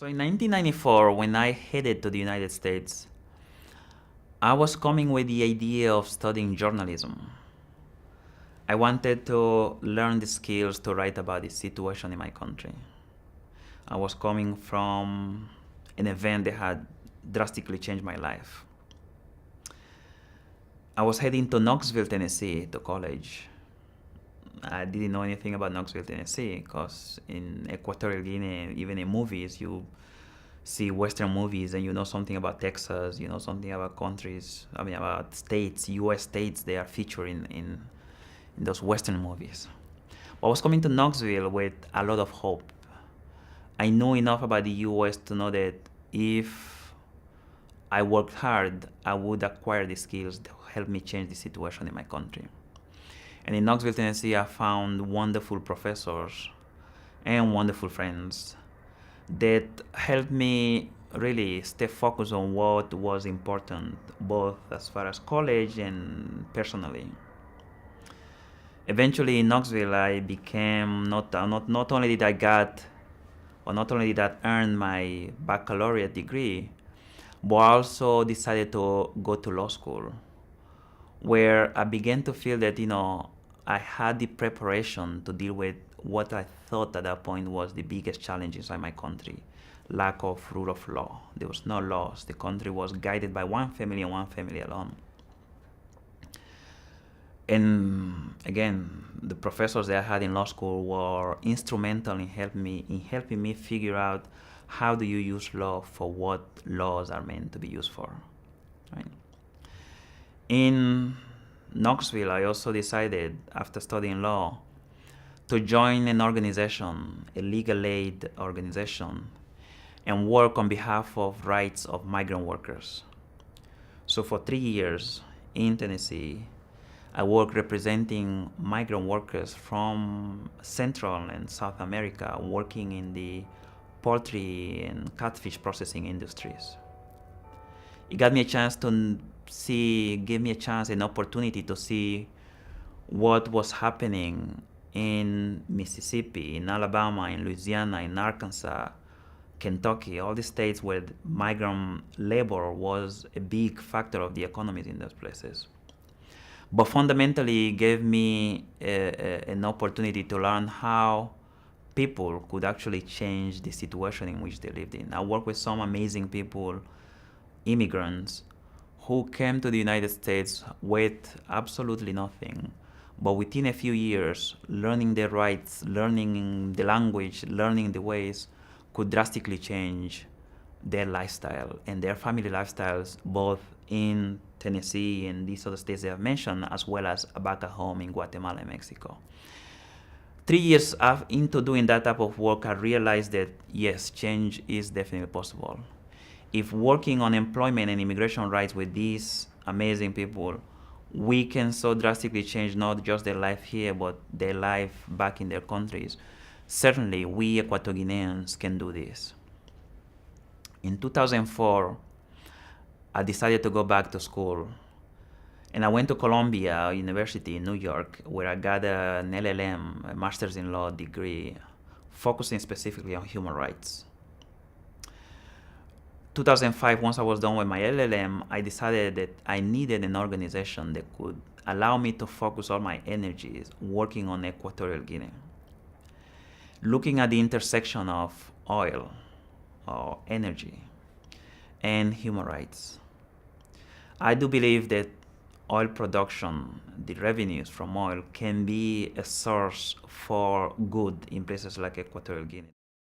So in 1994, when I headed to the United States, I was coming with the idea of studying journalism. I wanted to learn the skills to write about the situation in my country. I was coming from an event that had drastically changed my life. I was heading to Knoxville, Tennessee to college. I didn't know anything about Knoxville, Tennessee, because in Equatorial Guinea, even in movies, you see Western movies and you know something about Texas, you know something about countries, about states, US states, they are featured in those Western movies. But I was coming to Knoxville with a lot of hope. I knew enough about the US to know that if I worked hard, I would acquire the skills that help me change the situation in my country. And in Knoxville, Tennessee, I found wonderful professors and wonderful friends that helped me really stay focused on what was important, both as far as college and personally. Eventually in Knoxville, I became not only did I got, or not only did I earn my baccalaureate degree, but I also decided to go to law school, where I began to feel that, I had the preparation to deal with what I thought at that point was the biggest challenge inside my country: lack of rule of law. There was no laws. The country was guided by one family and one family alone. And again, the professors that I had in law school were instrumental in helping me figure out how do you use law for what laws are meant to be used for. Right? In Knoxville, I also decided, after studying law, to join an organization, a legal aid organization, and work on behalf of rights of migrant workers. So for 3 years in Tennessee, I worked representing migrant workers from Central and South America, working in the poultry and catfish processing industries. It got me a chance to an opportunity to see what was happening in Mississippi, in Alabama, in Louisiana, in Arkansas, Kentucky, all the states where migrant labor was a big factor of the economies in those places. But fundamentally, it gave me an opportunity to learn how people could actually change the situation in which they lived in. I worked with some amazing people, immigrants, who came to the United States with absolutely nothing. But within a few years, learning their rights, learning the language, learning the ways, could drastically change their lifestyle and their family lifestyles, both in Tennessee and these other states that I've mentioned, as well as back at home in Guatemala and Mexico. 3 years into doing that type of work, I realized that yes, change is definitely possible. If working on employment and immigration rights with these amazing people, we can so drastically change not just their life here, but their life back in their countries. Certainly, we Equatorial Guineans can do this. In 2004, I decided to go back to school. And I went to Columbia University in New York, where I got an LLM, a Master's in Law degree, focusing specifically on human rights. 2005, once I was done with my LLM, I decided that I needed an organization that could allow me to focus all my energies working on Equatorial Guinea, looking at the intersection of oil or energy and human rights. I do believe that oil production, the revenues from oil, can be a source for good in places like Equatorial Guinea.